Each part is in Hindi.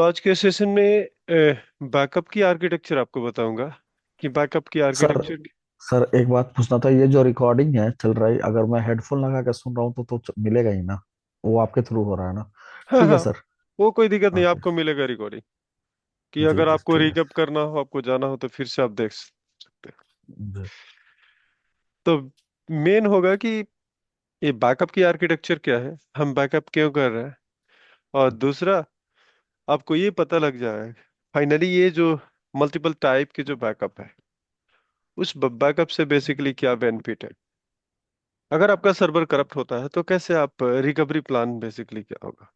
आज के सेशन में बैकअप की आर्किटेक्चर आपको बताऊंगा कि बैकअप की सर आर्किटेक्चर। सर एक बात पूछना था। ये जो रिकॉर्डिंग है चल रहा है, अगर मैं हेडफोन लगा के सुन रहा हूँ तो मिलेगा ही ना? वो आपके थ्रू हो रहा है ना? हाँ ठीक है हाँ, सर। वो कोई दिक्कत नहीं, ओके। आपको मिलेगा रिकॉर्डिंग। कि जी अगर जी आपको ठीक है। रिकैप करना हो, आपको जाना हो, तो फिर से आप देख सकते हैं। जी। तो मेन होगा कि ये बैकअप की आर्किटेक्चर क्या है, हम बैकअप क्यों कर रहे हैं, और दूसरा आपको ये पता लग जाए फाइनली ये जो मल्टीपल टाइप के जो बैकअप है, उस बैकअप से बेसिकली क्या बेनिफिट है। अगर आपका सर्वर करप्ट होता है तो कैसे आप रिकवरी प्लान बेसिकली क्या होगा।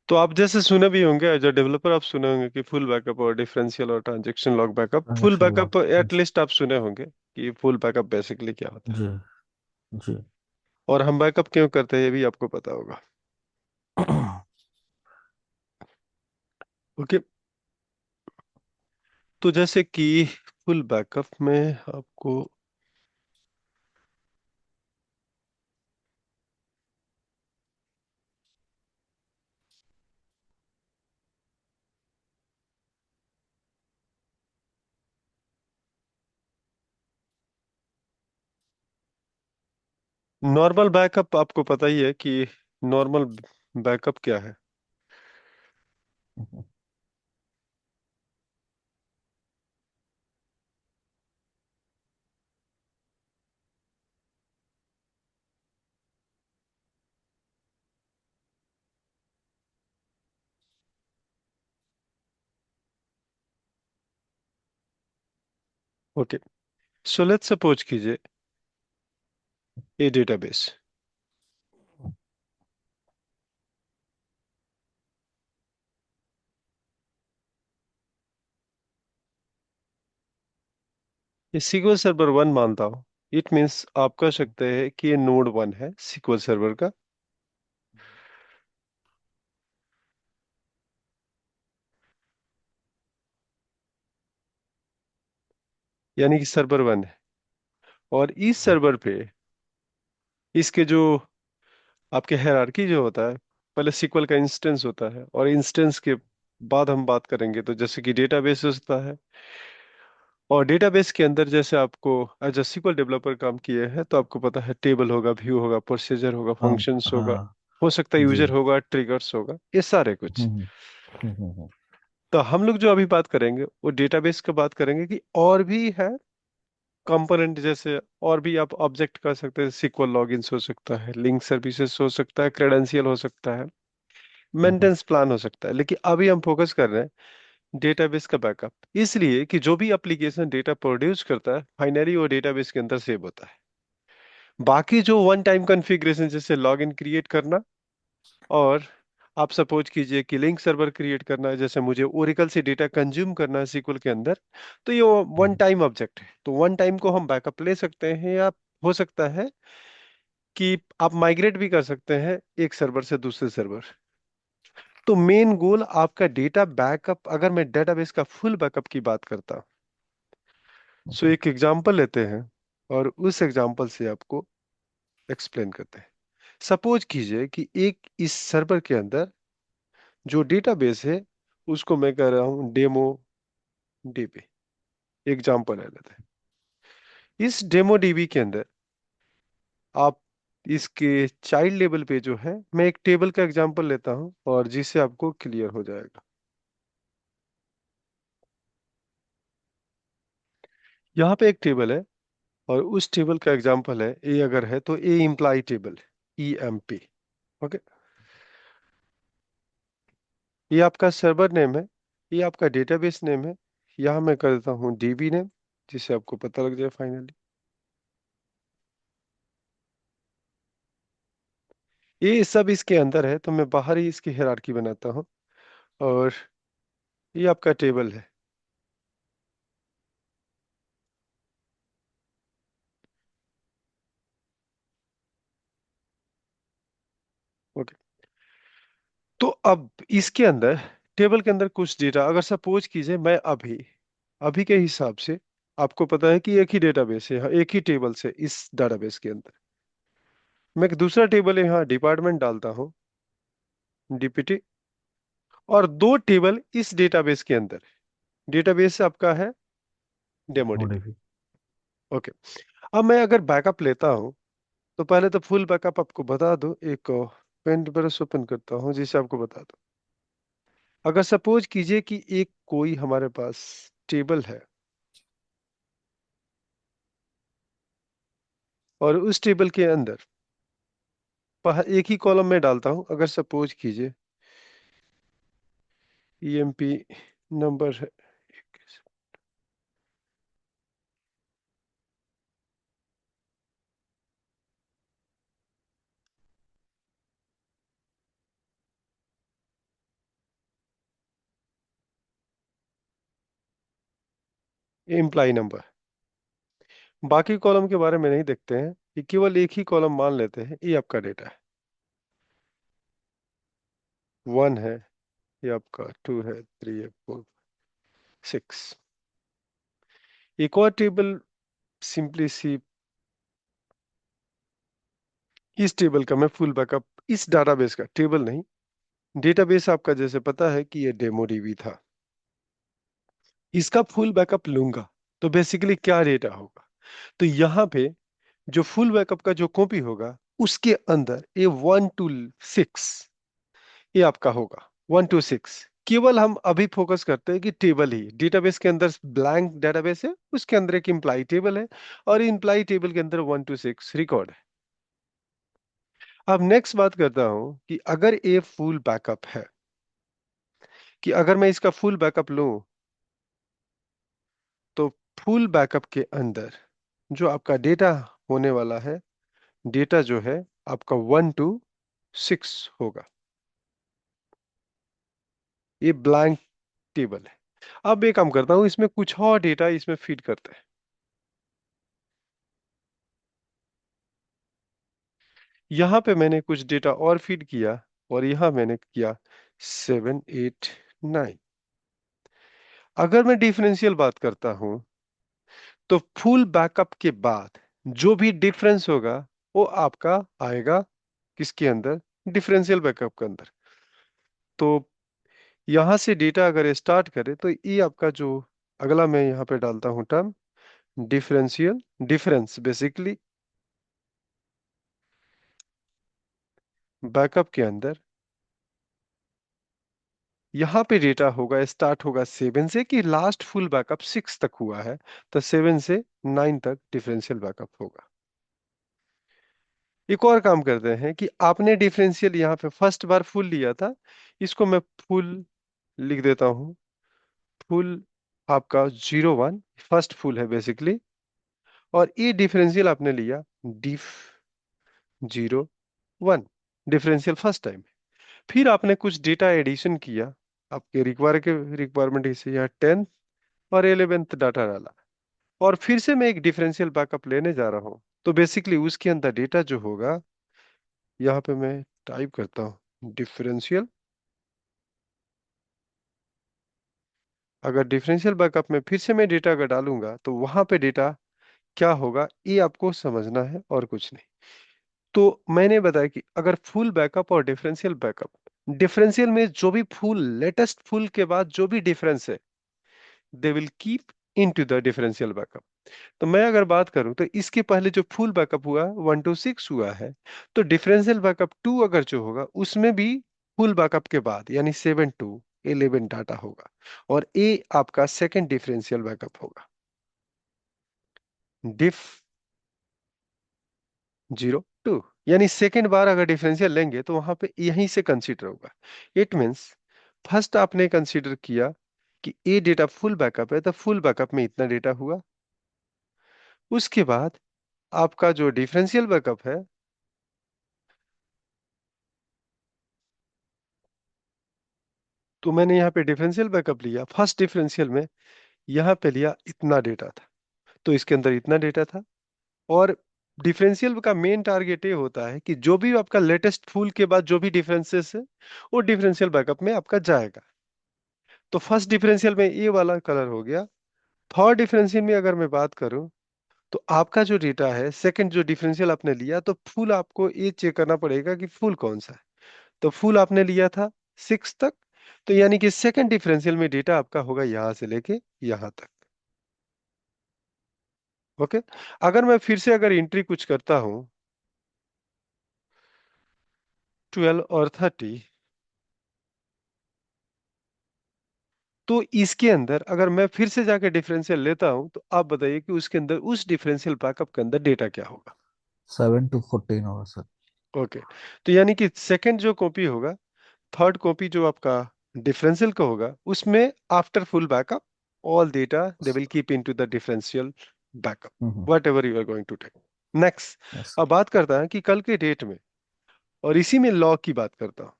तो आप जैसे सुने भी होंगे एज अ डेवलपर, आप सुने होंगे कि फुल बैकअप और डिफरेंशियल और transaction log backup. Full transaction backup log. At least आप सुने होंगे कि फुल बैकअप बेसिकली क्या होता है। जी जी। और हम बैकअप क्यों करते हैं ये भी आपको पता होगा। ओके। तो जैसे कि फुल बैकअप में आपको नॉर्मल बैकअप आपको पता ही है कि नॉर्मल बैकअप क्या है। ओके, सो लेट्स सपोज कीजिए ये डेटाबेस, ये सीक्वल सर्वर वन मानता हूँ। इट मीन्स आप कह सकते हैं कि ये नोड वन है सीक्वल सर्वर का, यानी कि सर्वर वन है। और इस सर्वर पे इसके जो आपके हायरार्की जो होता है, पहले सीक्वल का इंस्टेंस होता है, और इंस्टेंस के बाद हम बात करेंगे तो जैसे कि डेटाबेस होता है। और डेटाबेस के अंदर जैसे आपको एज अ सीक्वल डेवलपर काम किए हैं तो आपको पता है टेबल होगा, व्यू होगा, प्रोसीजर होगा, हाँ फंक्शंस होगा, हाँ। हो सकता है जी। यूजर होगा, ट्रिगर्स होगा, ये सारे कुछ। हम्म हम्म। तो हम लोग जो अभी बात करेंगे वो डेटाबेस का बात करेंगे कि और भी है कंपोनेंट, जैसे और भी आप ऑब्जेक्ट कर सकते हैं। सीक्वल लॉगिन्स हो सकता है, लिंक सर्विसेज हो सकता है, क्रेडेंशियल हो सकता है, हम्म मेंटेनेंस प्लान हो सकता है। लेकिन अभी हम फोकस कर रहे हैं डेटाबेस का बैकअप, इसलिए कि जो भी एप्लीकेशन डेटा प्रोड्यूस करता है फाइनली वो डेटाबेस के अंदर सेव होता है। बाकी जो वन टाइम कॉन्फ़िगरेशन जैसे लॉगिन क्रिएट करना, और आप सपोज कीजिए कि लिंक सर्वर क्रिएट करना है, जैसे मुझे ओरेकल से डेटा कंज्यूम करना है सीक्वल के अंदर, तो ये वन टाइम ऑब्जेक्ट है, तो वन टाइम को हम बैकअप ले सकते हैं। या हो सकता है कि आप माइग्रेट भी कर सकते हैं एक सर्वर से दूसरे सर्वर। तो मेन गोल आपका डेटा बैकअप, अगर मैं डेटाबेस का फुल बैकअप की बात करता हूं, सो हम्म एक एग्जांपल लेते हैं और उस एग्जांपल से आपको एक्सप्लेन करते हैं। सपोज कीजिए कि एक इस सर्वर के अंदर जो डेटाबेस है उसको मैं कह रहा हूं डेमो डीबी, एग्जांपल है लेते हैं। इस डेमो डीबी के अंदर आप इसके चाइल्ड लेवल पे जो है, मैं एक टेबल का एग्जांपल लेता हूं और जिससे आपको क्लियर हो जाएगा। यहाँ पे एक टेबल है और उस टेबल का एग्जांपल है ए, अगर है तो ए इम्प्लाई टेबल, EMP। ओके, ये आपका सर्वर नेम है, ये आपका डेटाबेस नेम है। यहाँ मैं कर देता हूँ DB नेम, जिससे आपको पता लग जाए फाइनली। ये सब इसके अंदर है, तो मैं बाहर ही इसकी हायरार्की बनाता हूँ। और ये आपका टेबल है। ओके, तो अब इसके अंदर टेबल के अंदर कुछ डेटा, अगर सपोज कीजिए मैं अभी अभी के हिसाब से, आपको पता है कि एक ही डेटाबेस है, हाँ, एक ही टेबल से इस डेटाबेस के अंदर मैं एक दूसरा टेबल यहाँ डिपार्टमेंट डालता हूँ, DPT। और दो टेबल इस डेटाबेस के अंदर। डेटाबेस आपका है डेमोडीबी। मोडीफी। ओके। अब मैं अगर बैकअप लेता हूं तो पहले तो फुल बैकअप आपको बता दो। एक पेंट ब्रश ओपन करता हूं जिसे आपको बता दो। अगर सपोज कीजिए कि एक कोई हमारे पास टेबल है और उस टेबल के अंदर एक ही कॉलम में डालता हूं। अगर सपोज कीजिए ईएमपी नंबर है, एम्प्लाई नंबर। बाकी कॉलम के बारे में नहीं देखते हैं, ये केवल एक ही कॉलम मान लेते हैं। ये आपका डेटा है, 1 है, ये आपका 2 है, 3 है, 4, 6। एक और टेबल सिंपली सी, इस टेबल का मैं फुल बैकअप, इस डाटाबेस का, टेबल नहीं, डेटाबेस आपका जैसे पता है कि ये डेमोडीबी था, इसका फुल बैकअप लूंगा तो बेसिकली क्या डेटा होगा। तो यहाँ पे जो फुल बैकअप का जो कॉपी होगा उसके अंदर ये 1 to 6 ये आपका होगा। 1 to 6 केवल हम अभी फोकस करते हैं कि टेबल ही, डेटाबेस के अंदर ब्लैंक डेटाबेस है, उसके अंदर एक इम्प्लाई टेबल है और इम्प्लाई टेबल के अंदर 1 to 6 रिकॉर्ड है। अब नेक्स्ट बात करता हूं कि अगर ये फुल बैकअप है, कि अगर मैं इसका फुल बैकअप लूं तो फुल बैकअप के अंदर जो आपका डेटा होने वाला है, डेटा जो है आपका 1 to 6 होगा। ये ब्लैंक टेबल है। अब एक काम करता हूं, इसमें कुछ और डेटा इसमें फीड करते हैं। यहां पे मैंने कुछ डेटा और फीड किया और यहां मैंने किया 7, 8, 9। अगर मैं डिफरेंशियल बात करता हूं तो फुल बैकअप के बाद जो भी डिफरेंस होगा वो आपका आएगा किसके अंदर, डिफरेंशियल बैकअप के अंदर। तो यहां से डेटा अगर स्टार्ट करें तो ये आपका जो अगला मैं यहाँ पे डालता हूं term differential, difference basically backup के अंदर यहाँ पे डेटा होगा, स्टार्ट होगा 7 से कि लास्ट फुल बैकअप 6 तक हुआ है, तो 7 से 9 तक डिफरेंशियल बैकअप होगा। एक और काम करते हैं कि आपने डिफरेंशियल यहाँ पे फर्स्ट बार फुल लिया था, इसको मैं फुल लिख देता हूँ। फुल आपका 0, 1 फर्स्ट फुल है बेसिकली, और ये डिफरेंशियल आपने लिया डिफ 0, 1 डिफरेंशियल फर्स्ट टाइम। फिर आपने कुछ डेटा एडिशन किया, आपके रिक्वायरमेंट से यहाँ 10th और 11th डाटा डाला, और फिर से मैं एक डिफरेंशियल बैकअप लेने जा रहा हूँ। तो बेसिकली उसके अंदर डेटा जो होगा, यहाँ पे मैं टाइप करता हूँ डिफरेंशियल। अगर डिफरेंशियल बैकअप में फिर से मैं डेटा अगर डालूंगा तो वहां पे डेटा क्या होगा ये आपको समझना है और कुछ नहीं। तो मैंने बताया कि अगर फुल बैकअप और डिफरेंशियल बैकअप, डिफरेंशियल में जो भी फुल, लेटेस्ट फुल के बाद जो भी डिफरेंस है दे will keep into the differential backup. तो मैं अगर बात करूं तो इसके पहले जो फुल बैकअप हुआ 1 to 6 हुआ है, तो डिफरेंशियल बैकअप 2 अगर जो होगा उसमें भी फुल बैकअप के बाद यानी 7 to 11 डाटा होगा, और ए आपका सेकंड डिफरेंशियल बैकअप होगा डिफ 0, 2। यानी सेकंड बार अगर डिफरेंशियल लेंगे तो वहां पे यहीं से कंसीडर होगा। इट मीन्स फर्स्ट आपने कंसीडर किया कि ए डेटा फुल बैकअप है तो फुल बैकअप में इतना डेटा हुआ। उसके बाद आपका जो डिफरेंशियल बैकअप है, तो मैंने यहाँ पे डिफरेंशियल बैकअप लिया, फर्स्ट डिफरेंशियल में यहाँ पे लिया इतना डेटा था, तो इसके अंदर इतना डेटा था। और डिफरेंशियल का मेन टारगेट ये होता है कि जो भी आपका लेटेस्ट फुल के बाद जो भी डिफरेंसेस है वो डिफरेंशियल बैकअप में आपका जाएगा। तो फर्स्ट डिफरेंशियल में ये वाला कलर हो गया। थर्ड डिफरेंशियल में अगर मैं बात करूं तो आपका जो डेटा है, सेकंड जो डिफरेंशियल आपने लिया, तो फुल आपको ये चेक करना पड़ेगा कि फुल कौन सा है। तो फुल आपने लिया था 6 तक, तो यानी कि सेकंड डिफरेंशियल में डेटा आपका होगा यहां से लेके यहां तक। ओके। अगर मैं फिर से अगर एंट्री कुछ करता हूं 12 और 30, तो इसके अंदर अगर मैं फिर से जाके डिफरेंशियल लेता हूं तो आप बताइए कि उसके अंदर उस डिफरेंशियल बैकअप के अंदर डेटा क्या होगा। 7 to 14 होगा सर। ओके। तो यानी कि सेकंड जो कॉपी होगा, थर्ड कॉपी जो आपका डिफरेंशियल का होगा, उसमें after full backup all data they will keep into the differential backup hmm. Whatever you are going to take. Next. Yes. अब बात करता है कि कल के डेट में, और इसी में लॉग की बात करता हूं।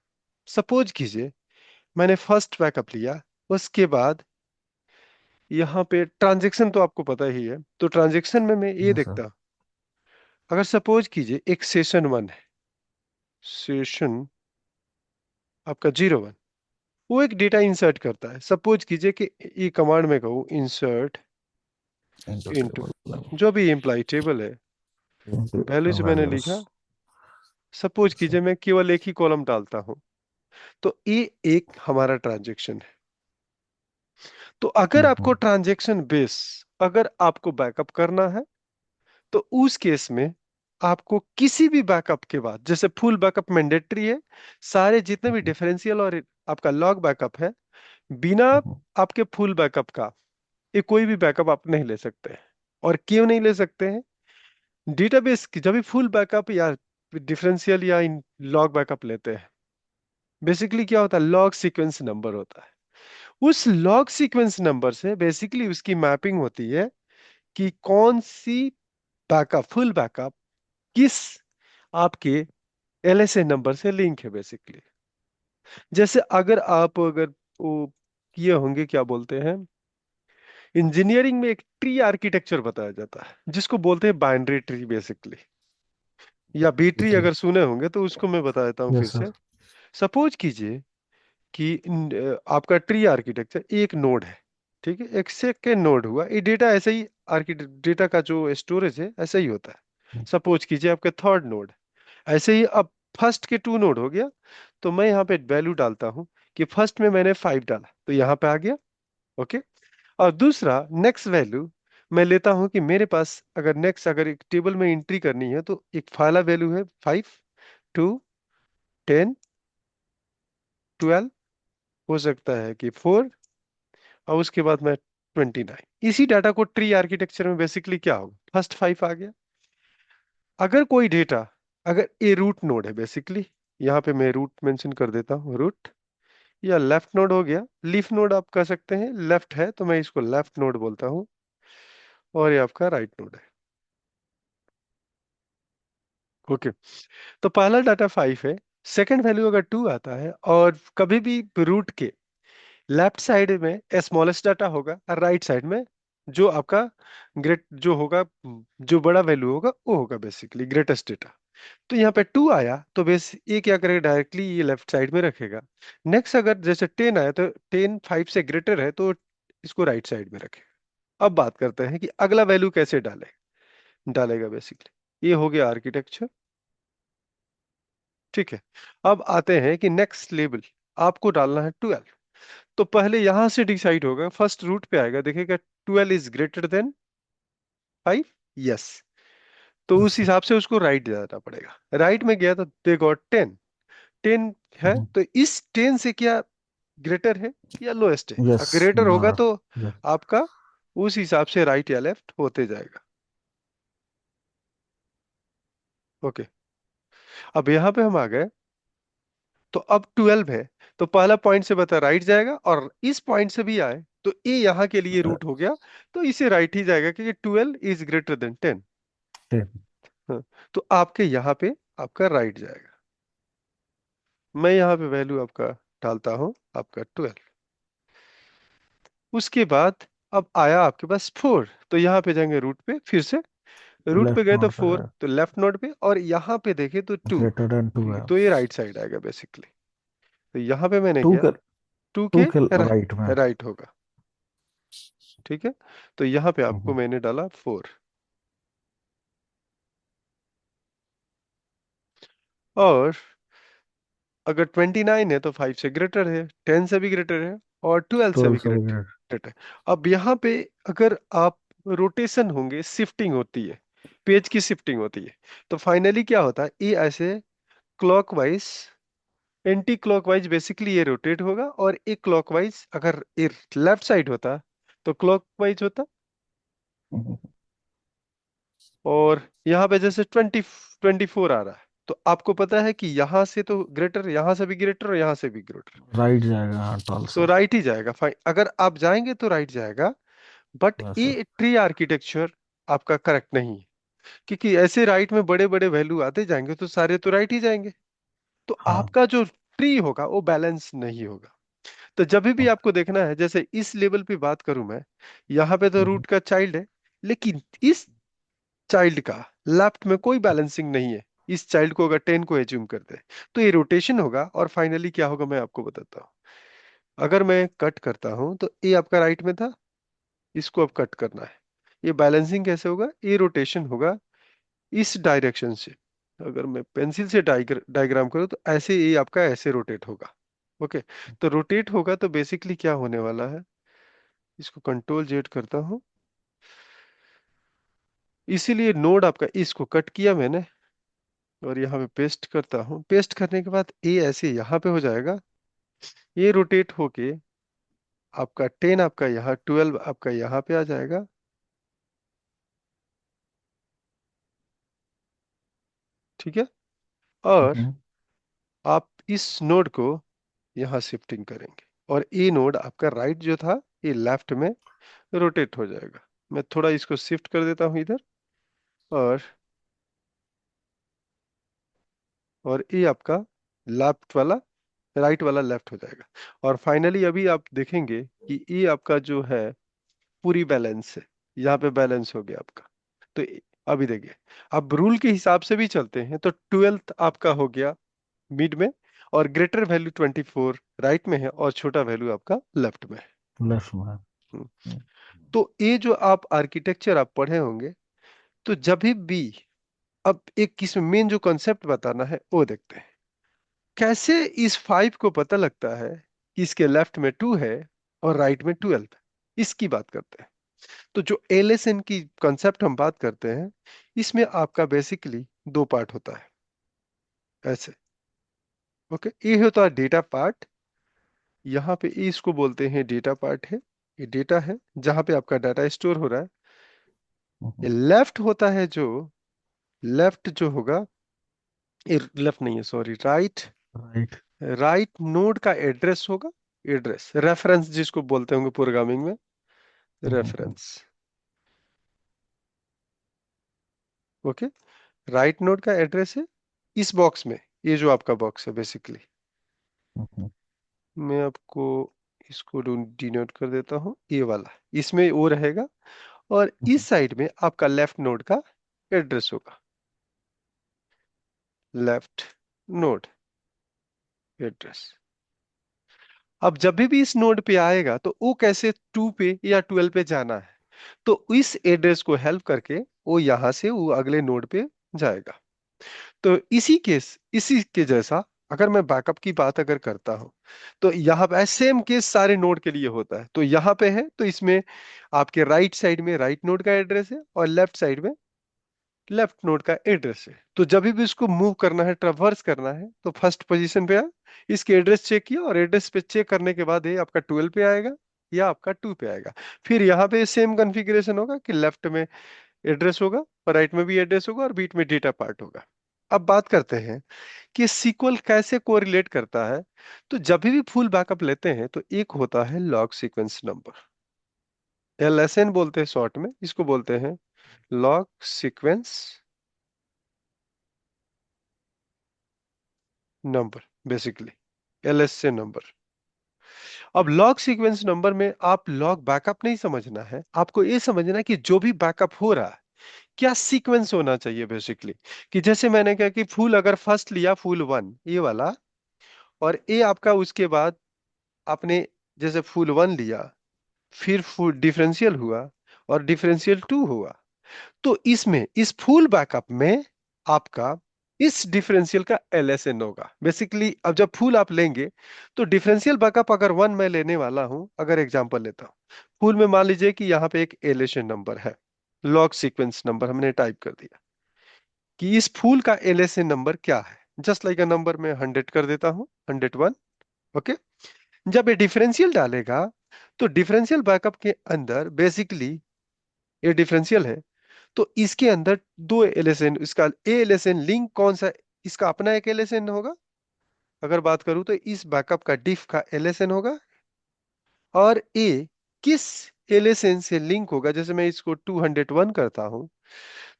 सपोज कीजिए मैंने फर्स्ट बैकअप लिया, उसके बाद यहाँ पे ट्रांजेक्शन तो आपको पता ही है, तो ट्रांजेक्शन में मैं ये यस सर। देखता, अगर सपोज कीजिए एक सेशन वन है, सेशन आपका 01, वो एक डेटा इंसर्ट करता है। सपोज कीजिए कि ये कमांड में कहूँ इंसर्ट इनटू इनटू टेबल। जो भी एम्प्लॉय टेबल है, वैल्यूज मैंने वैल्यूज। लिखा। सपोज कीजिए मैं केवल एक ही कॉलम डालता हूं, तो ये एक हमारा ट्रांजेक्शन है। तो अगर आपको ट्रांजेक्शन बेस, अगर आपको बैकअप करना है, तो उस केस में आपको किसी भी बैकअप के बाद, जैसे फुल बैकअप मैंडेटरी है, सारे जितने भी डिफरेंशियल और आपका लॉग बैकअप है, बिना आपके फुल बैकअप का ये कोई भी बैकअप आप नहीं ले सकते हैं। और क्यों नहीं ले सकते हैं? डेटाबेस की जब भी फुल बैकअप या डिफरेंशियल या इन लॉग बैकअप लेते हैं, बेसिकली क्या होता है, लॉग सीक्वेंस नंबर होता है। उस लॉग सीक्वेंस नंबर से बेसिकली उसकी मैपिंग होती है कि कौन सी बैकअप, फुल बैकअप किस आपके एलएसए नंबर से लिंक है बेसिकली। जैसे अगर आप अगर वो किए होंगे, क्या बोलते हैं, इंजीनियरिंग में एक ट्री आर्किटेक्चर बताया जाता है जिसको बोलते हैं बाइनरी ट्री बेसिकली, या बी ट्री ट्री। अगर सुने होंगे तो उसको मैं बता देता हूँ फिर यस से। सर। सपोज कीजिए कि आपका ट्री आर्किटेक्चर एक नोड है, ठीक है, एक सेकेंड नोड हुआ, ये डेटा ऐसे ही आर्किटेक्ट डेटा का जो स्टोरेज है ऐसा ही होता है। सपोज कीजिए आपका थर्ड नोड, ऐसे ही अब फर्स्ट के टू नोड हो गया, तो मैं यहाँ पे वैल्यू डालता हूँ कि फर्स्ट में मैंने 5 डाला तो यहाँ पे आ गया। ओके। और दूसरा नेक्स्ट वैल्यू मैं लेता हूँ कि मेरे पास अगर नेक्स्ट अगर एक टेबल में एंट्री करनी है तो एक पहला वैल्यू है 5, 2, 10, 12, हो सकता है कि 4, और उसके बाद मैं 29। इसी डाटा को ट्री आर्किटेक्चर में बेसिकली क्या होगा, फर्स्ट 5 आ गया। अगर कोई डेटा, अगर ए रूट नोड है बेसिकली, यहाँ पे मैं रूट मेंशन कर देता हूँ, रूट, या लेफ्ट नोड हो गया, लीफ नोड आप कह सकते हैं, लेफ्ट है तो मैं इसको लेफ्ट नोड बोलता हूँ, और ये आपका राइट नोड है। ओके। तो पहला डाटा 5 है, सेकंड वैल्यू अगर 2 आता है, और कभी भी रूट के लेफ्ट साइड में स्मॉलेस्ट डाटा होगा और राइट साइड में जो आपका ग्रेट जो होगा, जो बड़ा वैल्यू होगा वो होगा बेसिकली ग्रेटेस्ट डेटा। तो यहाँ पे 2 आया तो बेस ये क्या करेगा, डायरेक्टली ये लेफ्ट साइड में रखेगा। नेक्स्ट अगर जैसे 10 आया तो 10 5 से ग्रेटर है तो इसको राइट साइड में रखेगा। अब बात करते हैं कि अगला वैल्यू कैसे डालेगा बेसिकली। ये हो गया आर्किटेक्चर। ठीक है। अब आते हैं कि नेक्स्ट लेवल आपको डालना है 12। तो पहले यहां से डिसाइड होगा, फर्स्ट रूट पे आएगा, देखेगा 12 इज ग्रेटर देन 5, यस, तो यस उस सर। हिसाब से उसको राइट जाना पड़ेगा। राइट में गया तो दे गॉट 10, 10 है तो इस 10 से क्या ग्रेटर है या लोएस्ट है, यस। ग्रेटर होगा बड़ा। तो यस। आपका उस हिसाब से राइट या लेफ्ट होते जाएगा। ओके। अब यहाँ पे हम आ गए, तो अब 12 है, तो पहला पॉइंट से बता राइट जाएगा, और इस पॉइंट से भी आए तो ये यहाँ के लिए रूट हो गया, तो इसे राइट ही जाएगा क्योंकि 12 इज ग्रेटर देन 10। 10। हाँ, तो आपके यहाँ पे आपका राइट जाएगा। मैं यहाँ पे वैल्यू आपका डालता हूँ आपका 12। उसके बाद अब आया आपके पास 4, तो यहाँ पे जाएंगे रूट पे फिर से, रूट पे लेफ्ट गए तो नोड पे 4 जाए। तो लेफ्ट नोड पे, और यहाँ पे देखे तो 2, ग्रेटर देन 2 है। तो ये राइट साइड आएगा बेसिकली। तो यहाँ पे मैंने टू किया के 2 टू के के राइट में। राइट होगा। ठीक है। तो यहाँ पे आपको मैंने डाला 4। और अगर 29 है तो 5 से ग्रेटर है, 10 से भी ग्रेटर है, और 12 से 12 भी से ग्रेटर वगैरह। ग्रेटर है। अब यहाँ पे अगर आप रोटेशन होंगे, शिफ्टिंग होती है, पेज की शिफ्टिंग होती है, तो फाइनली क्या होता है, ये ऐसे क्लॉकवाइज, एंटी क्लॉकवाइज बेसिकली ये रोटेट होगा, और एक क्लॉकवाइज अगर ये लेफ्ट साइड होता तो क्लॉकवाइज होता। और यहाँ पे जैसे 24 आ रहा है, तो आपको पता है कि यहाँ से तो ग्रेटर, यहाँ से भी ग्रेटर, और यहाँ से भी ग्रेटर, राइट जाएगा, हाँ, 12 तो से। राइट ही जाएगा। फाइन, अगर आप जाएंगे तो राइट जाएगा। बट वैसे। ये ट्री आर्किटेक्चर आपका करेक्ट नहीं है, क्योंकि ऐसे राइट में बड़े बड़े वैल्यू आते जाएंगे तो सारे तो राइट ही जाएंगे, तो हाँ। आपका जो ट्री होगा वो बैलेंस नहीं होगा। तो जब भी ओके। आपको देखना है, जैसे इस लेवल पे बात करूं मैं, यहाँ पे तो रूट का चाइल्ड है, लेकिन इस चाइल्ड का लेफ्ट में कोई बैलेंसिंग नहीं है। इस चाइल्ड को अगर 10 को एज्यूम करते हैं तो ये रोटेशन होगा, और फाइनली क्या होगा मैं आपको बताता हूँ। अगर मैं कट करता हूं तो ये आपका राइट में था, इसको अब कट करना है, ये बैलेंसिंग कैसे होगा, ये रोटेशन होगा इस डायरेक्शन से। अगर मैं पेंसिल से डायग्राम करूँ तो ऐसे ये आपका ऐसे रोटेट होगा। ओके, तो रोटेट होगा तो बेसिकली क्या होने वाला है, इसको कंट्रोल जेड करता हूँ, इसीलिए नोड आपका, इसको कट किया मैंने और यहाँ पे पेस्ट करता हूँ। पेस्ट करने के बाद ए ऐसे यहाँ पे हो जाएगा, ये रोटेट होके आपका 10 आपका यहाँ, 12 आपका यहाँ पे आ जाएगा। ठीक है, और आप इस नोड को यहाँ शिफ्टिंग करेंगे, और ए नोड आपका राइट जो था ये लेफ्ट में रोटेट हो जाएगा। मैं थोड़ा इसको शिफ्ट कर देता हूँ इधर, और ये आपका लेफ्ट वाला, राइट वाला लेफ्ट हो जाएगा। और फाइनली अभी आप देखेंगे कि ये आपका जो है पूरी बैलेंस है, यहाँ पे बैलेंस हो गया आपका। तो अभी देखिए, अब रूल के हिसाब से भी चलते हैं तो 12th आपका हो गया मिड में, और ग्रेटर वैल्यू 24 राइट में है, और छोटा वैल्यू आपका लेफ्ट में है। लेफ्ट में है। हम्म। तो ये जो आप आर्किटेक्चर आप पढ़े होंगे, तो जब भी, अब एक किस मेन जो कॉन्सेप्ट बताना है वो देखते हैं। कैसे इस 5 को पता लगता है कि इसके लेफ्ट में 2 है और राइट में 12 है, इसकी बात करते हैं। तो जो एलएसएन की कॉन्सेप्ट हम बात करते हैं, इसमें आपका बेसिकली दो पार्ट होता है ऐसे। ओके, ये होता है डेटा पार्ट, यहाँ पे ये इसको बोलते हैं डेटा पार्ट है, ये डेटा है जहाँ पे आपका डाटा स्टोर हो रहा है। ये लेफ्ट होता है जो, लेफ्ट जो होगा, ये लेफ्ट नहीं है sorry, right. Right. Right node का एड्रेस होगा, एड्रेस रेफरेंस जिसको बोलते होंगे प्रोग्रामिंग में, रेफरेंस। ओके, राइट नोड का एड्रेस है इस बॉक्स में, ये जो आपका बॉक्स है बेसिकली। मैं आपको इसको डिनोट कर देता हूँ, ये वाला इसमें वो रहेगा, और इस साइड में आपका लेफ्ट नोड का एड्रेस होगा, लेफ्ट नोड एड्रेस। अब जब भी इस नोड पे आएगा तो वो कैसे 2 पे या 12 पे जाना है, तो इस एड्रेस को हेल्प करके वो यहां से वो अगले नोड पे जाएगा। तो इसी के जैसा अगर मैं बैकअप की बात अगर करता हूं, तो यहाँ पे सेम केस सारे नोड के लिए होता है। तो यहाँ पे है तो इसमें आपके राइट साइड में राइट नोड का एड्रेस है, और लेफ्ट साइड में लेफ्ट नोड का एड्रेस है। तो जब भी इसको मूव करना है, ट्रावर्स करना है, तो फर्स्ट पोजीशन पे आया, इसके एड्रेस चेक किया, और एड्रेस पे चेक करने के बाद ये आपका 12 पे आएगा या आपका 2 पे आएगा। फिर यहाँ पे सेम कॉन्फ़िगरेशन होगा कि लेफ्ट में एड्रेस होगा और राइट में भी एड्रेस होगा और बीच में डेटा पार्ट होगा। अब बात करते हैं कि सीक्वल कैसे कोरिलेट करता है। तो जब भी फुल बैकअप लेते हैं तो एक होता है लॉग सीक्वेंस नंबर, एलएसएन बोलते हैं शॉर्ट में, इसको बोलते हैं log sequence number, basically LSA number. अब लॉग सीक्वेंस नंबर में आप लॉग बैकअप नहीं समझना है, आपको ये समझना है कि जो भी बैकअप हो रहा है क्या सीक्वेंस होना चाहिए बेसिकली। कि जैसे मैंने कहा कि फूल अगर फर्स्ट लिया, फूल वन ये वाला, और ये आपका उसके बाद आपने जैसे फूल वन लिया, फिर फूल डिफरेंशियल हुआ, और डिफरेंशियल टू हुआ, तो इसमें इस फुल बैकअप में आपका इस डिफरेंशियल का एलएसएन होगा बेसिकली। अब जब फुल आप लेंगे तो डिफरेंशियल बैकअप अगर वन मैं लेने वाला हूं, अगर एग्जांपल लेता हूं फुल में, मान लीजिए कि यहाँ पे एक एलएसएन नंबर है, लॉग सीक्वेंस नंबर हमने टाइप कर दिया कि इस फूल का एलएसएन नंबर क्या है। जस्ट लाइक अ नंबर में 100 कर देता हूँ, 101। ओके। जब ये डिफरेंशियल डालेगा तो डिफरेंशियल बैकअप के अंदर बेसिकली, ये डिफरेंशियल है तो इसके अंदर दो एलएसएन, इसका ए एलएसएन लिंक कौन सा, इसका अपना एक एलएसएन होगा। अगर बात करूं तो इस बैकअप का डिफ का एलएसएन होगा, और ए किस एलएसएन से लिंक होगा। जैसे मैं इसको 201 करता हूं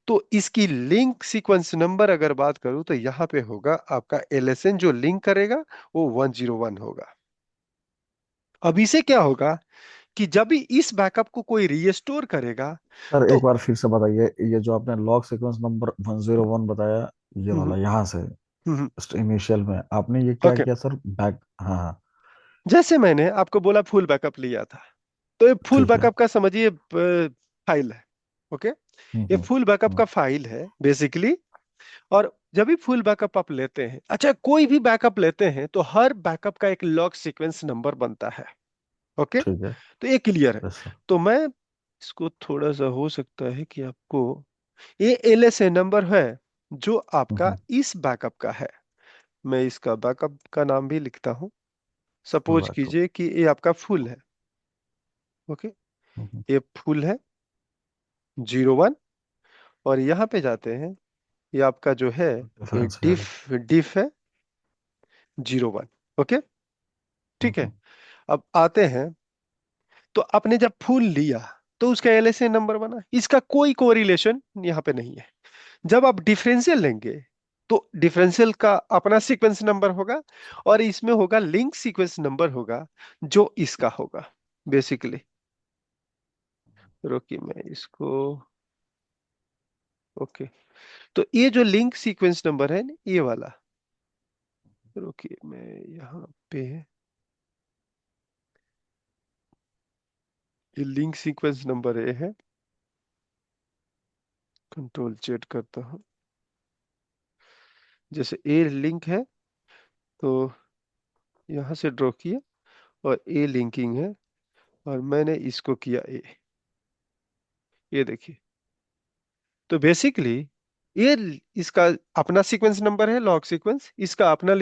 तो इसकी लिंक सीक्वेंस नंबर अगर बात करूं तो यहां पे होगा आपका एलएसएन जो लिंक करेगा वो 101 होगा। अब इसे क्या होगा कि जब भी इस बैकअप को कोई रीस्टोर करेगा सर तो एक बार फिर से बताइए, ये जो आपने लॉग सीक्वेंस नंबर 101 बताया, ये हम्म वाला यहाँ से हम्म इनिशियल में आपने ये क्या ओके। किया सर, बैक? हाँ हाँ। जैसे मैंने आपको बोला फुल बैकअप लिया था, तो ये फुल ठीक है। बैकअप का समझिए फाइल है। ओके। ये फुल बैकअप हम्म। का फाइल है बेसिकली। और जब भी फुल बैकअप आप लेते हैं, अच्छा कोई भी बैकअप लेते हैं तो हर बैकअप का एक लॉग सीक्वेंस नंबर बनता है। ओके। ठीक है। तो ये क्लियर है। Yes sir. तो मैं इसको थोड़ा सा, हो सकता है कि आपको, ये एलएसए नंबर है जो आपका हम्म। इस बैकअप का है। मैं इसका बैकअप का नाम भी लिखता हूं। Suppose backup. कीजिए कि ये आपका फुल है। ओके। ये फुल है 01। और यहाँ पे जाते हैं, ये आपका जो है ये डिफरेंशियल। डिफ डिफ है 01। ओके। ठीक है। हम्म। अब आते हैं, तो आपने जब फुल लिया तो उसका एलएसए नंबर बना, इसका कोई कोरिलेशन यहाँ पे नहीं है। जब आप डिफरेंशियल लेंगे तो डिफरेंशियल का अपना सीक्वेंस नंबर होगा, और इसमें होगा लिंक सीक्वेंस नंबर होगा जो इसका होगा बेसिकली। रोकिए मैं इसको, ओके। तो ये जो लिंक सीक्वेंस नंबर है ना, ये वाला, रुकिए मैं यहाँ पे, ये लिंक सीक्वेंस नंबर ये है। कंट्रोल चेट करता हूँ। जैसे ए लिंक है तो यहाँ से ड्रॉ किया, और ए लिंकिंग है, और मैंने इसको किया ए। ये देखिए। तो बेसिकली ये इसका अपना सीक्वेंस नंबर है, लॉग सीक्वेंस, इसका अपना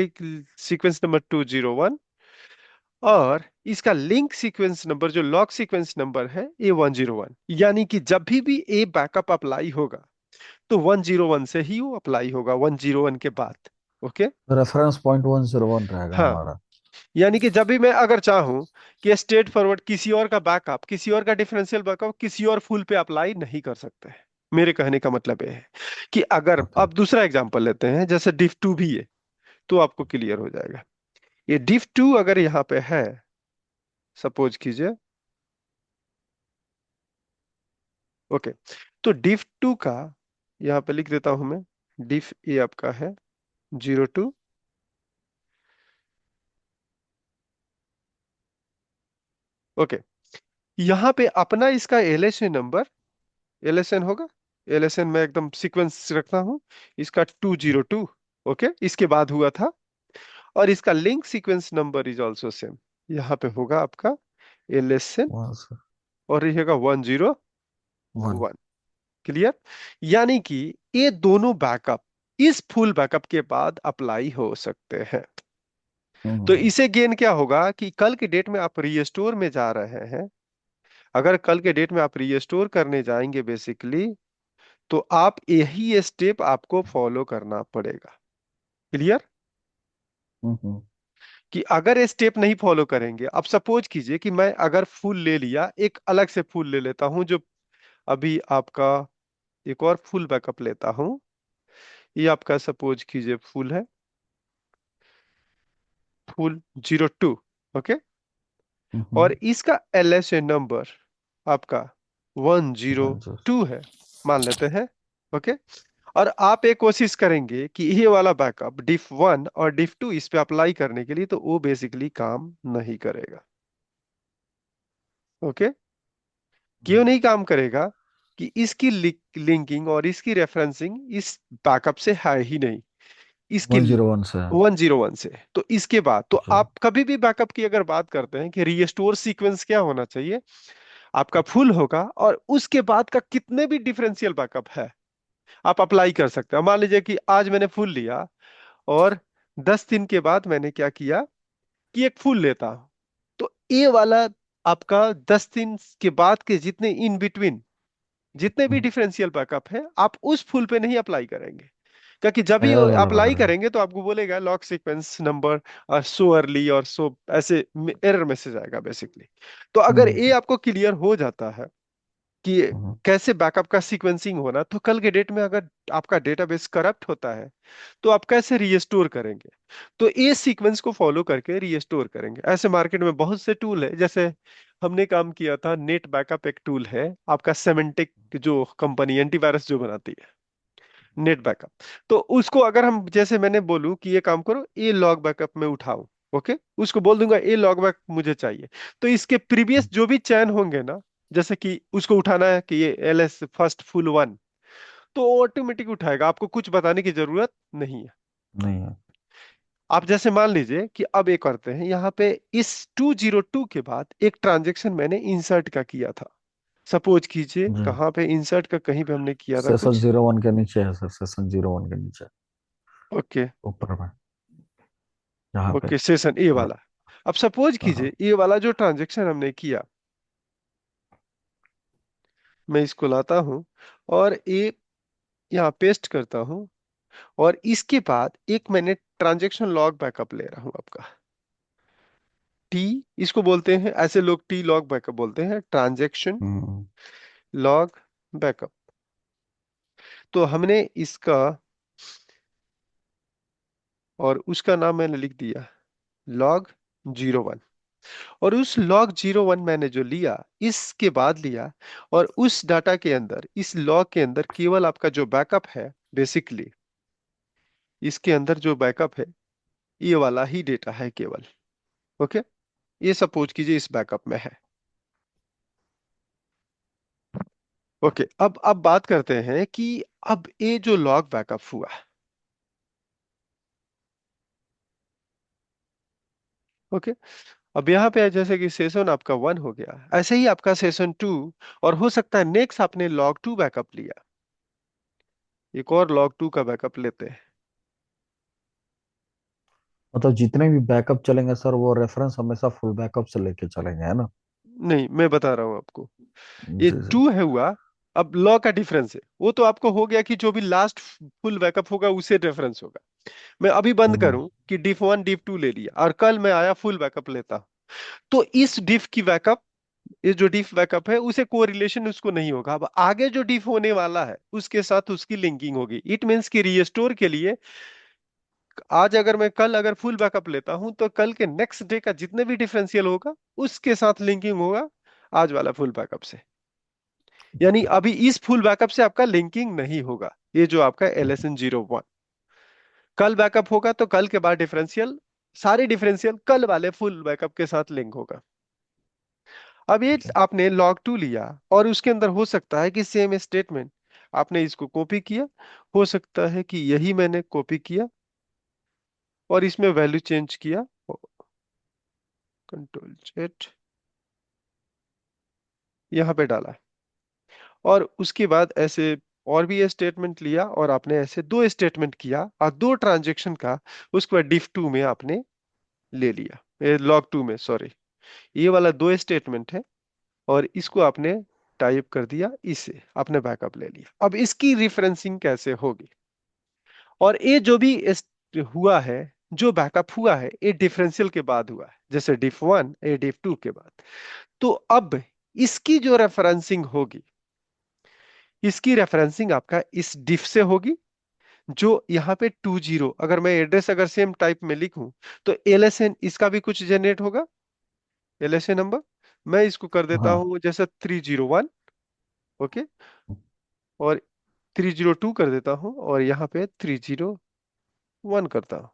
सीक्वेंस नंबर 201, और इसका लिंक सीक्वेंस नंबर जो लॉग सीक्वेंस नंबर है ये 101। यानी कि जब भी ए बैकअप अप्लाई होगा तो 101 से ही वो अप्लाई होगा, 101 के बाद। ओके। रेफरेंस पॉइंट 101 रहेगा हाँ। हमारा। यानी कि जब भी मैं अगर चाहूं कि स्टेट फॉरवर्ड किसी और का बैकअप, किसी और का डिफरेंशियल बैकअप किसी और फुल पे अप्लाई नहीं कर सकते हैं। मेरे कहने का मतलब ये है कि अगर ओके। आप दूसरा एग्जांपल लेते हैं जैसे डिफ टू भी है, तो आपको क्लियर हो जाएगा। ये डिफ टू अगर यहाँ पे है, सपोज कीजिए, ओके, तो डिफ टू का यहाँ पे लिख देता हूं मैं। डिफ ए आपका है 02। ओके। यहाँ पे अपना इसका एलएसएन नंबर, एलएसएन होगा, एलएसएन में एकदम सीक्वेंस रखता हूं, इसका 202। ओके, इसके बाद हुआ था। और इसका link sequence number is also same, यहाँ पे होगा आपका एलएसएन, वन सर। और रहेगा 101। वन। क्लियर। यानी कि ये दोनों बैकअप इस फुल बैकअप के बाद अप्लाई हो सकते हैं। तो हम्म। इसे गेन क्या होगा कि कल के डेट में आप रीस्टोर में जा रहे हैं, अगर कल के डेट में आप रीस्टोर करने जाएंगे बेसिकली, तो आप यही स्टेप आपको फॉलो करना पड़ेगा। क्लियर। हम्म। कि अगर ये स्टेप नहीं फॉलो करेंगे, अब सपोज कीजिए कि मैं अगर फुल ले लिया, एक अलग से फुल ले लेता हूं जो अभी आपका, एक और फुल बैकअप लेता हूं, ये आपका सपोज कीजिए फुल है, फुल 02। ओके। और हम्म। इसका एलएसए नंबर आपका वन सर। 102 है, मान लेते हैं। ओके। और आप एक कोशिश करेंगे कि ये वाला बैकअप डिफ वन और डिफ टू इस पे अप्लाई करने के लिए, तो वो बेसिकली काम नहीं करेगा। ओके। क्यों नहीं काम करेगा? कि इसकी लिंकिंग और इसकी रेफरेंसिंग इस बैकअप से है ही नहीं। इसकी 101 से है। 101 से। तो इसके बाद तो अच्छा। आप कभी भी बैकअप की अगर बात करते हैं कि रीस्टोर सीक्वेंस क्या होना चाहिए, आपका फुल होगा और उसके बाद का कितने भी डिफरेंशियल बैकअप है आप अप्लाई कर सकते हैं। मान लीजिए कि आज मैंने फुल लिया और 10 दिन के बाद मैंने क्या किया कि एक फुल लेता हूं, तो ये वाला आपका 10 दिन के बाद के जितने इन बिटवीन जितने भी हम्म, डिफरेंशियल बैकअप है आप उस फुल पे नहीं अप्लाई करेंगे, क्योंकि जब भी एरर वाला अप्लाई पकड़ेगा। करेंगे तो आपको बोलेगा lock sequence number so early और सो ऐसे एरर मैसेज आएगा बेसिकली। तो अगर हम्म ये आपको क्लियर हो जाता है कि हम्म कैसे बैकअप का सीक्वेंसिंग होना, तो कल के डेट में अगर आपका डेटाबेस करप्ट होता है तो आप कैसे रीस्टोर करेंगे। तो ये सीक्वेंस को फॉलो करके रीस्टोर करेंगे। ऐसे मार्केट में बहुत से टूल है, जैसे हमने काम किया था नेट बैकअप एक टूल है आपका सेमेंटिक, जो कंपनी एंटीवायरस जो बनाती है नेट बैकअप। तो उसको अगर हम जैसे मैंने बोलूं कि ये काम करो ये लॉग बैकअप में उठाओ, ओके, उसको बोल दूंगा ये लॉग बैक मुझे चाहिए, तो इसके प्रीवियस जो भी चैन होंगे ना, जैसे कि उसको उठाना है कि ये L S first full one, तो ऑटोमेटिक उठाएगा, आपको कुछ बताने की जरूरत नहीं है। नहीं है। आप जैसे मान लीजिए कि अब ये करते हैं यहाँ पे इस 202 के बाद एक ट्रांजेक्शन मैंने इंसर्ट का किया था। सपोज कीजिए जी। कहाँ पे इंसर्ट का, कहीं पे हमने किया था सेशन कुछ। 01 के नीचे है सर, सेशन 01 के नीचे, ओके। ऊपर में, यहाँ पे। ओके सेशन ए हाँ वाला। अब सपोज हाँ। कीजिए ये वाला जो ट्रांजेक्शन हमने किया, मैं इसको लाता हूं और ये यहाँ पेस्ट करता हूं, और इसके बाद एक मैंने ट्रांजेक्शन लॉग बैकअप ले रहा हूं आपका। टी इसको बोलते हैं, ऐसे लोग टी लॉग बैकअप बोलते हैं, ट्रांजेक्शन हम्म लॉग बैकअप। तो हमने इसका और उसका नाम मैंने लिख दिया लॉग 01। और उस लॉग 01 मैंने जो लिया इसके बाद लिया, और उस डाटा के अंदर इस लॉग के अंदर केवल आपका जो बैकअप है बेसिकली, इसके अंदर जो बैकअप है ये वाला ही डेटा है केवल। ओके, ये सपोज कीजिए इस बैकअप में है। ओके, अब बात करते हैं कि अब ये जो लॉग बैकअप हुआ, ओके, अब यहाँ पे जैसे कि सेशन आपका 1 हो गया, ऐसे ही आपका सेशन 2, और हो सकता है नेक्स्ट आपने लॉग 2 बैकअप लिया, एक और लॉग 2 का बैकअप लेते हैं। मतलब जितने भी बैकअप चलेंगे सर, वो रेफरेंस हमेशा फुल बैकअप से लेके चलेंगे, है ना? नहीं, मैं बता रहा हूँ आपको, ये जी जी। 2 है हुआ। अब लॉ का डिफरेंस है, वो तो आपको हो गया कि जो भी लास्ट फुल बैकअप होगा उसे रेफरेंस होगा। मैं अभी बंद हम्म करूं कि डिफ 1 डिफ 2 ले लिया और कल मैं आया फुल बैकअप लेता हूं, तो इस डिफ की बैकअप, ये जो डिफ बैकअप है उसे कोरिलेशन उसको नहीं होगा। अब आगे जो डिफ होने वाला है उसके साथ उसकी लिंकिंग होगी। इट मीन्स कि रीस्टोर के लिए आज अगर मैं कल अगर फुल बैकअप लेता हूं तो कल के नेक्स्ट डे का जितने भी डिफरेंशियल होगा उसके साथ लिंकिंग होगा आज वाला फुल बैकअप से। यानी अभी इस फुल बैकअप से आपका लिंकिंग नहीं होगा, ये जो आपका एल एस एन 01 कल बैकअप होगा तो कल के बाद डिफरेंशियल, सारे डिफरेंशियल कल वाले फुल बैकअप के साथ लिंक होगा। अब ये आपने लॉग 2 लिया और उसके अंदर हो सकता है कि सेम स्टेटमेंट आपने इसको कॉपी किया, हो सकता है कि यही मैंने कॉपी किया और इसमें वैल्यू चेंज किया, कंट्रोल जेड यहाँ पे डाला, और उसके बाद ऐसे और भी स्टेटमेंट लिया और आपने ऐसे दो स्टेटमेंट किया और दो ट्रांजेक्शन का उसके बाद डिफ 2 में आपने ले लिया, लॉग 2 में सॉरी, ये वाला दो स्टेटमेंट है और इसको आपने टाइप कर दिया, इसे आपने बैकअप ले लिया। अब इसकी रिफरेंसिंग कैसे होगी, और ये जो भी हुआ है, जो बैकअप हुआ है ये डिफरेंशियल के बाद हुआ है, जैसे डिफ 1 ये डिफ 2 के बाद। तो अब इसकी जो रेफरेंसिंग होगी, इसकी रेफरेंसिंग आपका इस डिफ से होगी, जो यहाँ पे 20, अगर मैं एड्रेस अगर सेम टाइप में लिखूं तो एलएसएन इसका भी कुछ जनरेट होगा, एलएसएन नंबर। मैं इसको कर देता हाँ। हूं जैसे 301, ओके, और 302 कर देता हूं और यहाँ पे 301 करता हूँ,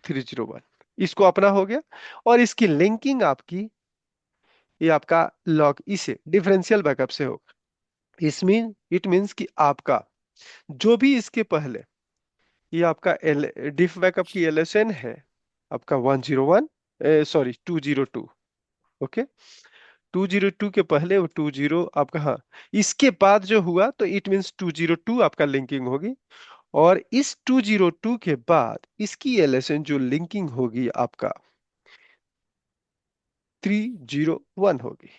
301, इसको अपना हो गया। और इसकी लिंकिंग आपकी, ये आपका लॉग इसे डिफरेंशियल बैकअप से होगा। इसमें इट मीन्स कि आपका जो भी इसके पहले, ये आपका एल डिफ बैकअप की एलएसएन है आपका 101, सॉरी 202। ओके, 202 के पहले वो 20 आपका, हाँ, इसके बाद जो हुआ तो इट मींस 202 आपका लिंकिंग होगी। और इस 202 के बाद इसकी एलएसएन जो लिंकिंग होगी आपका 301 होगी।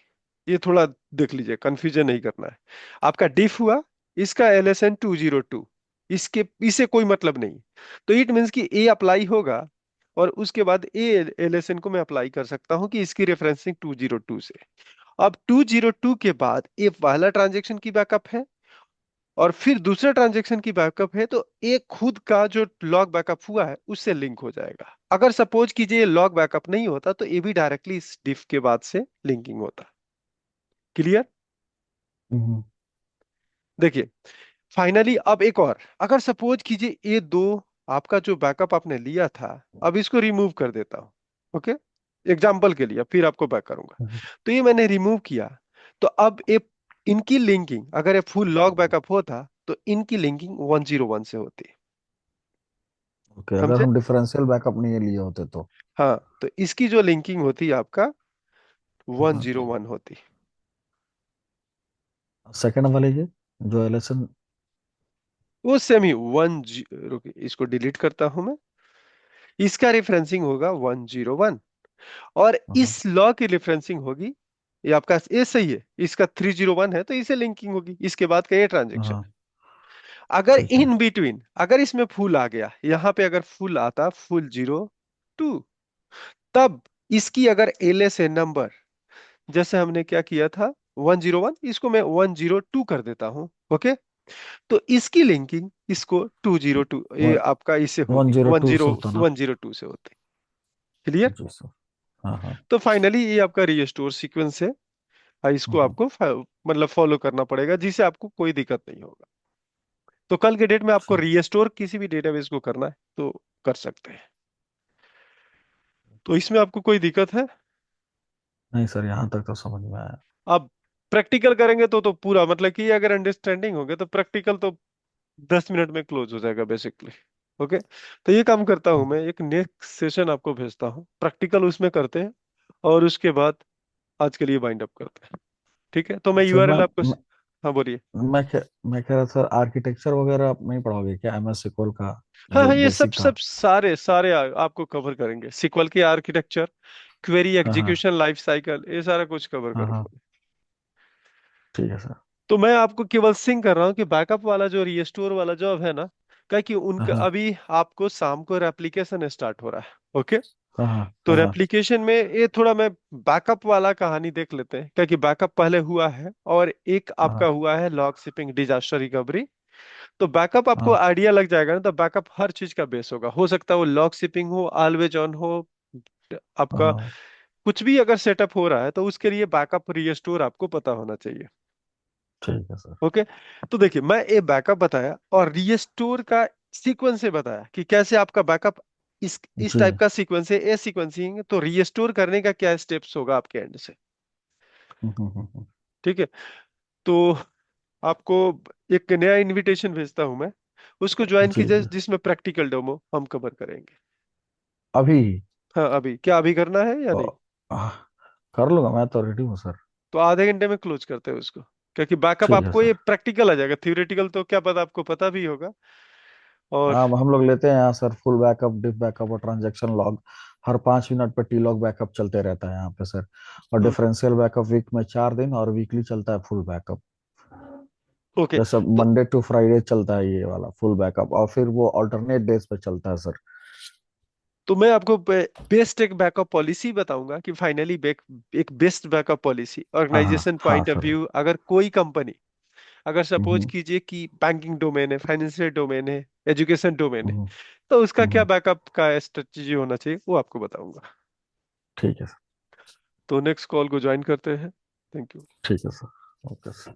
ये थोड़ा देख लीजिए, कंफ्यूजन नहीं करना है। आपका डिफ हुआ, इसका एलएसएन 202, इसके इसे कोई मतलब नहीं। तो इट मीन्स कि ए अप्लाई होगा, और उसके बाद ए एलएसएन को मैं अप्लाई कर सकता हूं कि इसकी रेफरेंसिंग 202 से। अब 202 के बाद ये पहला ट्रांजेक्शन की बैकअप है, और फिर दूसरा ट्रांजेक्शन की बैकअप है, तो एक खुद का जो लॉग बैकअप हुआ है उससे लिंक हो जाएगा। अगर सपोज कीजिए लॉग बैकअप नहीं होता तो ये भी डायरेक्टली इस डिफ के बाद से लिंकिंग होता। क्लियर? हम्म, देखिए, फाइनली अब एक और, अगर सपोज कीजिए ये दो आपका जो बैकअप आपने लिया था, अब इसको रिमूव कर देता हूं। ओके, एग्जाम्पल के लिए फिर आपको बैक करूंगा। हम्म। तो ये मैंने रिमूव किया, तो अब ये इनकी लिंकिंग, अगर ये फुल लॉग बैकअप होता तो इनकी लिंकिंग 101 से होती। ओके, अगर समझे? हम डिफरेंशियल बैकअप नहीं लिए होते तो। हाँ, तो इसकी जो लिंकिंग होती आपका हाँ, 101 होती। सेकंड वाले ये जो एलएसएन। वो सेम ही रुकिए, इसको डिलीट करता हूं मैं। इसका रेफरेंसिंग होगा 101, और हाँ, इस लॉ की रेफरेंसिंग होगी, ये आपका ये सही है, इसका 301 है तो इसे लिंकिंग होगी इसके बाद का ये ट्रांजेक्शन हाँ, है। अगर ठीक है। इन बिटवीन, अगर इसमें फुल आ गया, यहां पे अगर फुल आता, फुल 02, तब इसकी अगर एलएस है नंबर, जैसे हमने क्या किया था 101, इसको मैं 102 कर देता हूं। ओके, तो इसकी लिंकिंग इसको 202, ये वन आपका इससे वन होगी जीरो वन टू से जीरो होता ना। 102 से होती। क्लियर? जी सर। हाँ, हाँ। तो फाइनली ये आपका रिस्टोर सीक्वेंस है। इसको हम्म, आपको मतलब फॉलो करना पड़ेगा, जिससे आपको कोई दिक्कत नहीं होगा। तो कल के डेट में आपको अच्छा। रीस्टोर किसी भी डेटाबेस को करना है तो कर सकते हैं। तो इसमें आपको कोई दिक्कत है? नहीं सर, यहाँ तक तो समझ में आया। आप प्रैक्टिकल करेंगे तो पूरा मतलब कि अगर अंडरस्टैंडिंग हो गया तो प्रैक्टिकल तो 10 मिनट में क्लोज हो जाएगा बेसिकली। ओके, तो ये काम करता हूं मैं, एक नेक्स्ट सेशन आपको भेजता हूँ, प्रैक्टिकल उसमें करते हैं, और उसके बाद आज के लिए बाइंड अप करते हैं। ठीक है, तो मैं सर यूआरएल आपको हाँ, बोलिए। मैं कह रहा सर, आर्किटेक्चर वगैरह आप नहीं पढ़ाओगे क्या, एमएस सिक्वल का हाँ जो हाँ, ये सब बेसिक सब था। सारे सारे आपको कवर करेंगे, सिक्वल की आर्किटेक्चर, क्वेरी हाँ, हाँ, एग्जीक्यूशन लाइफ साइकिल, ये सारा कुछ कवर हाँ, हाँ, करूंगा। ठीक है सर। तो मैं आपको केवल सिंग कर रहा हूँ कि बैकअप वाला जो रीस्टोर वाला जॉब है ना, क्या कि हाँ, उनका हाँ, अभी आपको शाम को रेप्लिकेशन स्टार्ट हो रहा है। ओके, हाँ, हाँ, तो हाँ, हाँ, रेप्लिकेशन में ये थोड़ा मैं बैकअप वाला कहानी देख लेते हैं, क्या कि बैकअप पहले हुआ है, और एक आपका हाँ, हुआ है लॉग शिपिंग डिजास्टर रिकवरी। तो बैकअप आपको हाँ, आइडिया लग जाएगा ना, तो बैकअप हर चीज का बेस होगा, हो सकता है वो लॉग शिपिंग हो, ऑलवेज ऑन हो, आपका हाँ, कुछ भी अगर सेटअप हो रहा है तो उसके लिए बैकअप रीस्टोर आपको पता होना चाहिए। ठीक है सर। ओके, तो देखिए मैं ये बैकअप बताया और रीस्टोर का सीक्वेंस से बताया कि कैसे आपका बैकअप इस जी। टाइप का सीक्वेंस है, ए सीक्वेंसिंग, तो रीस्टोर करने का क्या स्टेप्स होगा आपके एंड से। ठीक है, तो आपको एक नया इनविटेशन भेजता हूं मैं, उसको ज्वाइन जी, कीजिए, जी। जिसमें प्रैक्टिकल डेमो हम कवर करेंगे। अभी हाँ, अभी क्या अभी करना है या तो नहीं? आ, कर लूंगा, मैं तो रेडी हूँ सर। तो आधे घंटे में क्लोज करते हैं उसको, क्योंकि बैकअप ठीक है आपको ये सर। प्रैक्टिकल आ जाएगा, थ्योरेटिकल तो क्या पता, आपको पता भी होगा। और हाँ, हम लोग लेते हैं यहाँ सर, फुल बैकअप, डिफ बैकअप और ट्रांजैक्शन लॉग। हर 5 मिनट पे टी लॉग बैकअप चलते रहता है यहाँ पे सर। और हम्म, डिफरेंशियल बैकअप वीक में 4 दिन, और वीकली चलता है फुल बैकअप। ओके, जैसे तो मंडे टू फ्राइडे चलता है ये वाला फुल बैकअप, और फिर वो अल्टरनेट डेज पे चलता है सर। मैं आपको बेस्ट एक बैकअप पॉलिसी बताऊंगा कि फाइनली एक बेस्ट बैकअप पॉलिसी हाँ, हाँ, ऑर्गेनाइजेशन हाँ पॉइंट ऑफ सर। व्यू, अगर कोई कंपनी, अगर सपोज हम्म, कीजिए कि बैंकिंग डोमेन है, फाइनेंशियल डोमेन है, एजुकेशन डोमेन है, हम्म, तो उसका क्या हम्म, बैकअप का स्ट्रेटजी होना चाहिए वो आपको बताऊंगा। ठीक है सर। तो नेक्स्ट कॉल को ज्वाइन करते हैं। Thank you. ठीक है सर। Okay sir.